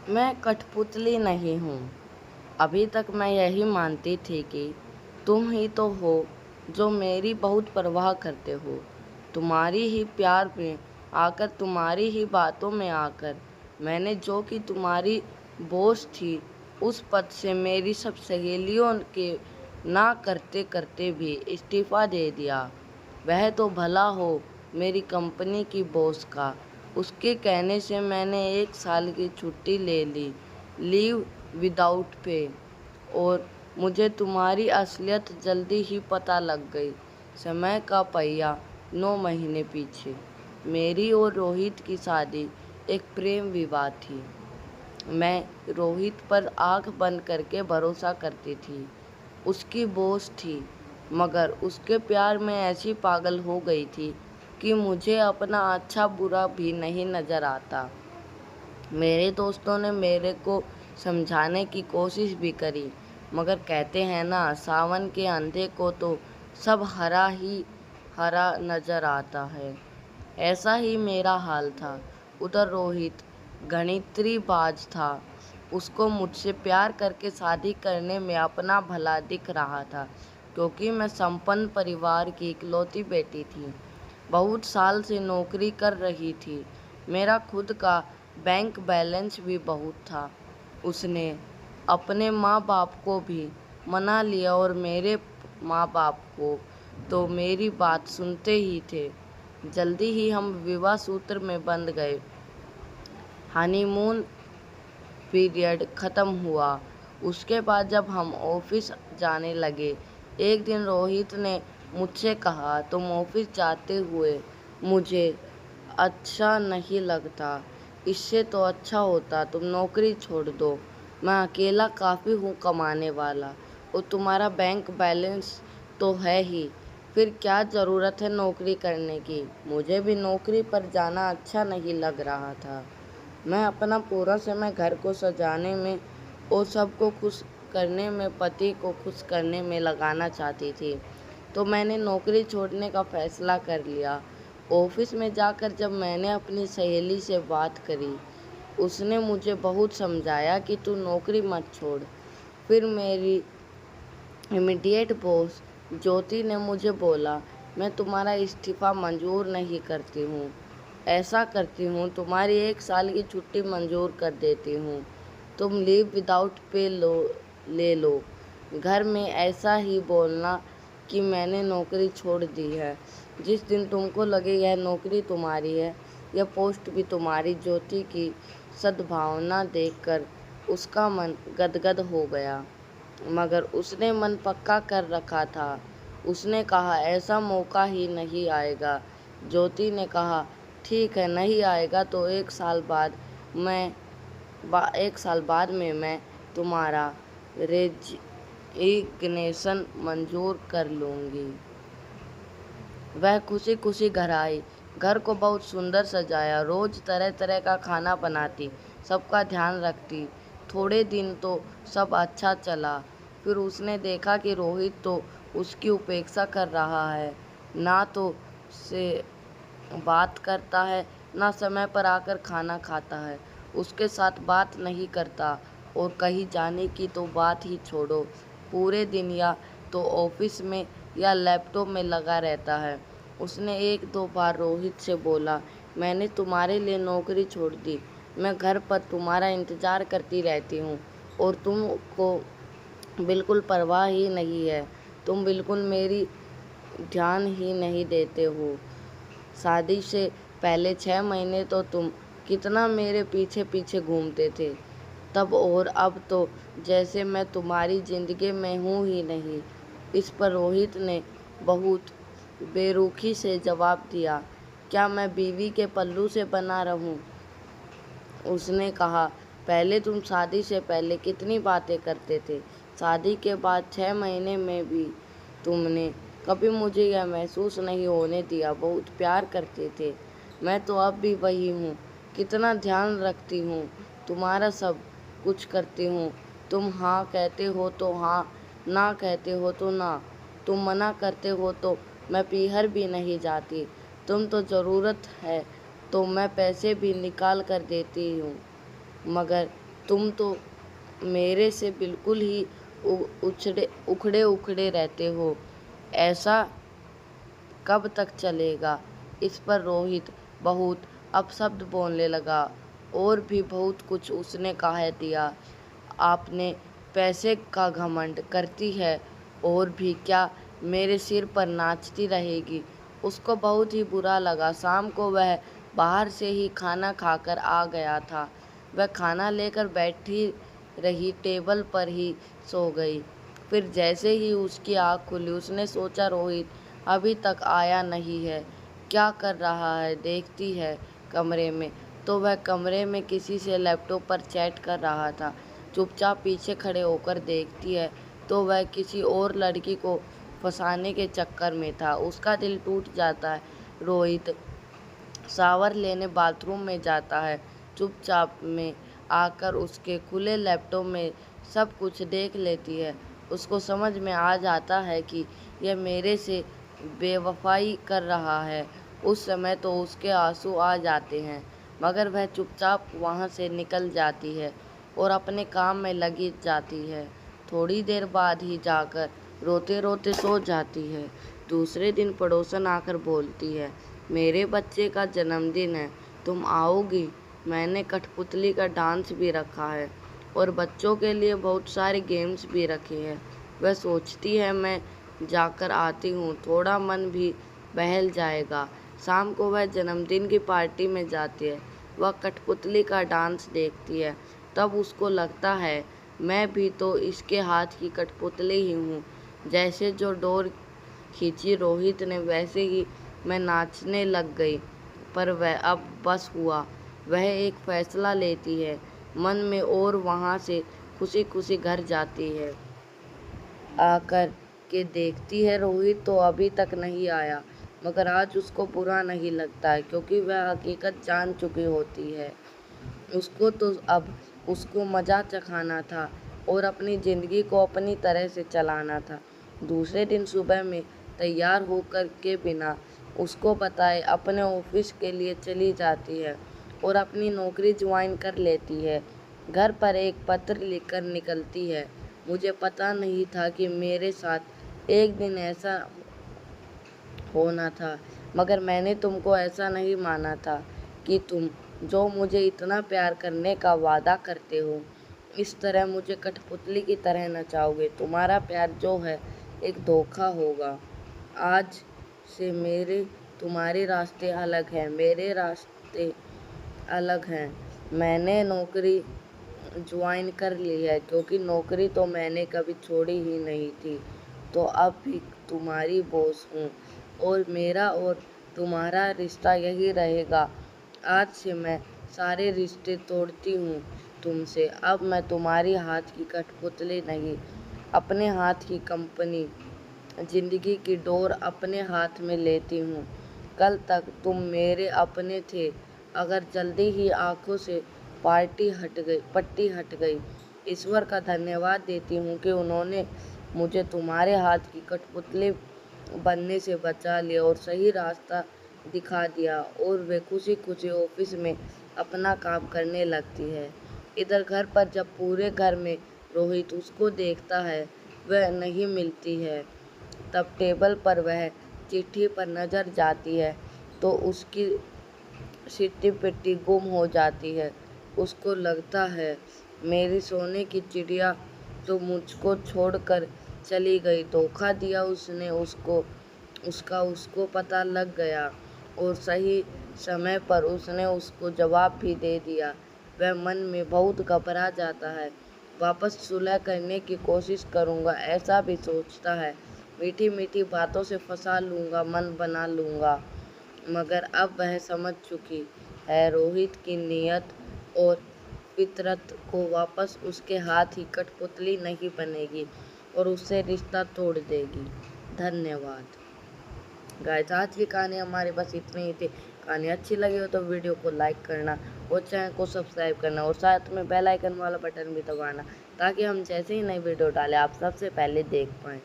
मैं कठपुतली नहीं हूँ। अभी तक मैं यही मानती थी कि तुम ही तो हो जो मेरी बहुत परवाह करते हो। तुम्हारी ही प्यार में आकर, तुम्हारी ही बातों में आकर मैंने जो कि तुम्हारी बोझ थी, उस पद से मेरी सब सहेलियों के ना करते करते भी इस्तीफ़ा दे दिया। वह तो भला हो मेरी कंपनी की बॉस का, उसके कहने से मैंने 1 साल की छुट्टी ले ली, लीव विदाउट पे। और मुझे तुम्हारी असलियत जल्दी ही पता लग गई। समय का पहिया 9 महीने पीछे। मेरी और रोहित की शादी एक प्रेम विवाह थी। मैं रोहित पर आंख बंद करके भरोसा करती थी, उसकी बोझ थी, मगर उसके प्यार में ऐसी पागल हो गई थी कि मुझे अपना अच्छा बुरा भी नहीं नज़र आता। मेरे दोस्तों ने मेरे को समझाने की कोशिश भी करी, मगर कहते हैं ना, सावन के अंधे को तो सब हरा ही हरा नज़र आता है। ऐसा ही मेरा हाल था। उधर रोहित गणितरीबाज था। उसको मुझसे प्यार करके शादी करने में अपना भला दिख रहा था, क्योंकि मैं संपन्न परिवार की इकलौती बेटी थी। बहुत साल से नौकरी कर रही थी। मेरा खुद का बैंक बैलेंस भी बहुत था। उसने अपने माँ बाप को भी मना लिया और मेरे माँ बाप को तो मेरी बात सुनते ही थे। जल्दी ही हम विवाह सूत्र में बंध गए। हनीमून पीरियड ख़त्म हुआ। उसके बाद जब हम ऑफिस जाने लगे, एक दिन रोहित ने मुझसे कहा, तुम ऑफिस जाते हुए मुझे अच्छा नहीं लगता। इससे तो अच्छा होता तुम नौकरी छोड़ दो। मैं अकेला काफ़ी हूँ कमाने वाला, और तुम्हारा बैंक बैलेंस तो है ही। फिर क्या ज़रूरत है नौकरी करने की। मुझे भी नौकरी पर जाना अच्छा नहीं लग रहा था। मैं अपना पूरा समय घर को सजाने में और सबको खुश करने में, पति को खुश करने में लगाना चाहती थी। तो मैंने नौकरी छोड़ने का फैसला कर लिया। ऑफिस में जाकर जब मैंने अपनी सहेली से बात करी, उसने मुझे बहुत समझाया कि तू नौकरी मत छोड़। फिर मेरी इमीडिएट बॉस ज्योति ने मुझे बोला, मैं तुम्हारा इस्तीफ़ा मंजूर नहीं करती हूँ। ऐसा करती हूँ, तुम्हारी 1 साल की छुट्टी मंजूर कर देती हूँ। तुम लीव विदाउट पे ले लो। घर में ऐसा ही बोलना कि मैंने नौकरी छोड़ दी है। जिस दिन तुमको लगे यह नौकरी तुम्हारी है, यह पोस्ट भी तुम्हारी। ज्योति की सद्भावना देखकर उसका मन गदगद हो गया, मगर उसने मन पक्का कर रखा था। उसने कहा, ऐसा मौका ही नहीं आएगा। ज्योति ने कहा, ठीक है, नहीं आएगा तो 1 साल बाद में मैं तुम्हारा रेजिग्नेशन मंजूर कर लूँगी। वह खुशी खुशी घर आई। घर को बहुत सुंदर सजाया। रोज़ तरह तरह का खाना बनाती, सबका ध्यान रखती। थोड़े दिन तो सब अच्छा चला। फिर उसने देखा कि रोहित तो उसकी उपेक्षा कर रहा है, ना तो से बात करता है, ना समय पर आकर खाना खाता है, उसके साथ बात नहीं करता, और कहीं जाने की तो बात ही छोड़ो। पूरे दिन या तो ऑफिस में या लैपटॉप में लगा रहता है। उसने 1-2 बार रोहित से बोला, मैंने तुम्हारे लिए नौकरी छोड़ दी। मैं घर पर तुम्हारा इंतज़ार करती रहती हूँ, और तुमको बिल्कुल परवाह ही नहीं है। तुम बिल्कुल मेरी ध्यान ही नहीं देते हो। शादी से पहले 6 महीने तो तुम कितना मेरे पीछे पीछे घूमते थे, तब और अब तो जैसे मैं तुम्हारी ज़िंदगी में हूँ ही नहीं। इस पर रोहित ने बहुत बेरुखी से जवाब दिया, क्या मैं बीवी के पल्लू से बना रहूं? उसने कहा, पहले तुम शादी से पहले कितनी बातें करते थे। शादी के बाद 6 महीने में भी तुमने कभी मुझे यह महसूस नहीं होने दिया बहुत प्यार करते थे। मैं तो अब भी वही हूँ, कितना ध्यान रखती हूँ, तुम्हारा सब कुछ करती हूँ। तुम हाँ कहते हो तो हाँ, ना कहते हो तो ना। तुम मना करते हो तो मैं पीहर भी नहीं जाती। तुम तो ज़रूरत है तो मैं पैसे भी निकाल कर देती हूँ, मगर तुम तो मेरे से बिल्कुल ही उखड़े उखड़े रहते हो। ऐसा कब तक चलेगा? इस पर रोहित बहुत अपशब्द बोलने लगा और भी बहुत कुछ उसने कह दिया। आपने पैसे का घमंड करती है और भी क्या मेरे सिर पर नाचती रहेगी। उसको बहुत ही बुरा लगा। शाम को वह बाहर से ही खाना खाकर आ गया था। वह खाना लेकर बैठी रही, टेबल पर ही सो गई। फिर जैसे ही उसकी आँख खुली उसने सोचा रोहित अभी तक आया नहीं है, क्या कर रहा है। देखती है कमरे में तो वह कमरे में किसी से लैपटॉप पर चैट कर रहा था। चुपचाप पीछे खड़े होकर देखती है तो वह किसी और लड़की को फंसाने के चक्कर में था। उसका दिल टूट जाता है। रोहित शावर लेने बाथरूम में जाता है। चुपचाप में आकर उसके खुले लैपटॉप में सब कुछ देख लेती है। उसको समझ में आ जाता है कि यह मेरे से बेवफाई कर रहा है। उस समय तो उसके आंसू आ जाते हैं, मगर वह चुपचाप वहाँ से निकल जाती है और अपने काम में लगी जाती है। थोड़ी देर बाद ही जाकर रोते रोते सो जाती है। दूसरे दिन पड़ोसन आकर बोलती है, मेरे बच्चे का जन्मदिन है, तुम आओगी? मैंने कठपुतली का डांस भी रखा है और बच्चों के लिए बहुत सारे गेम्स भी रखे हैं। वह सोचती है मैं जाकर आती हूँ, थोड़ा मन भी बहल जाएगा। शाम को वह जन्मदिन की पार्टी में जाती है। वह कठपुतली का डांस देखती है। तब उसको लगता है मैं भी तो इसके हाथ की कठपुतली ही हूँ। जैसे जो डोर खींची रोहित ने वैसे ही मैं नाचने लग गई। पर वह अब बस हुआ। वह एक फैसला लेती है मन में और वहाँ से खुशी खुशी घर जाती है। आकर के देखती है रोहित तो अभी तक नहीं आया, मगर आज उसको बुरा नहीं लगता है क्योंकि वह हकीकत जान चुकी होती है। उसको तो अब उसको मज़ा चखाना था और अपनी ज़िंदगी को अपनी तरह से चलाना था। दूसरे दिन सुबह में तैयार होकर के बिना उसको बताए अपने ऑफिस के लिए चली जाती है और अपनी नौकरी ज्वाइन कर लेती है। घर पर एक पत्र लिखकर निकलती है, मुझे पता नहीं था कि मेरे साथ एक दिन ऐसा होना था, मगर मैंने तुमको ऐसा नहीं माना था कि तुम जो मुझे इतना प्यार करने का वादा करते हो इस तरह मुझे कठपुतली की तरह नचाओगे। तुम्हारा प्यार जो है एक धोखा होगा। आज से मेरे तुम्हारे रास्ते अलग हैं, मेरे रास्ते अलग हैं। मैंने नौकरी ज्वाइन कर ली है क्योंकि नौकरी तो मैंने कभी छोड़ी ही नहीं थी, तो अब भी तुम्हारी बॉस हूँ और मेरा और तुम्हारा रिश्ता यही रहेगा। आज से मैं सारे रिश्ते तोड़ती हूँ तुमसे। अब मैं तुम्हारी हाथ की कठपुतली नहीं, अपने हाथ की कंपनी, जिंदगी की डोर अपने हाथ में लेती हूँ। कल तक तुम मेरे अपने थे, अगर जल्दी ही आंखों से पट्टी हट गई। ईश्वर का धन्यवाद देती हूँ कि उन्होंने मुझे तुम्हारे हाथ की कठपुतली बनने से बचा लिया और सही रास्ता दिखा दिया और वे खुशी खुशी ऑफिस में अपना काम करने लगती है। इधर घर पर जब पूरे घर में रोहित उसको देखता है वह नहीं मिलती है, तब टेबल पर वह चिट्ठी पर नज़र जाती है तो उसकी सिट्टी पिट्टी गुम हो जाती है। उसको लगता है मेरी सोने की चिड़िया तो मुझको छोड़कर चली गई। धोखा दिया उसने उसको पता लग गया और सही समय पर उसने उसको जवाब भी दे दिया। वह मन में बहुत घबरा जाता है। वापस सुलह करने की कोशिश करूँगा ऐसा भी सोचता है। मीठी मीठी बातों से फंसा लूँगा, मन बना लूँगा, मगर अब वह समझ चुकी है रोहित की नीयत और फितरत को वापस उसके हाथ ही कठपुतली नहीं बनेगी और उससे रिश्ता तोड़ देगी। धन्यवाद। गाइस, आज की कहानी हमारे बस इतनी ही थी। कहानी अच्छी लगी हो तो वीडियो को लाइक करना और चैनल को सब्सक्राइब करना और साथ में बेल आइकन वाला बटन भी दबाना ताकि हम जैसे ही नई वीडियो डालें आप सबसे पहले देख पाएँ।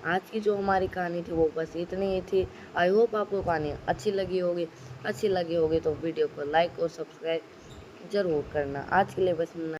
आज की जो हमारी कहानी थी वो बस इतनी ही थी। आई होप आपको कहानी अच्छी लगी होगी तो वीडियो को लाइक और सब्सक्राइब ज़रूर करना। आज के लिए बस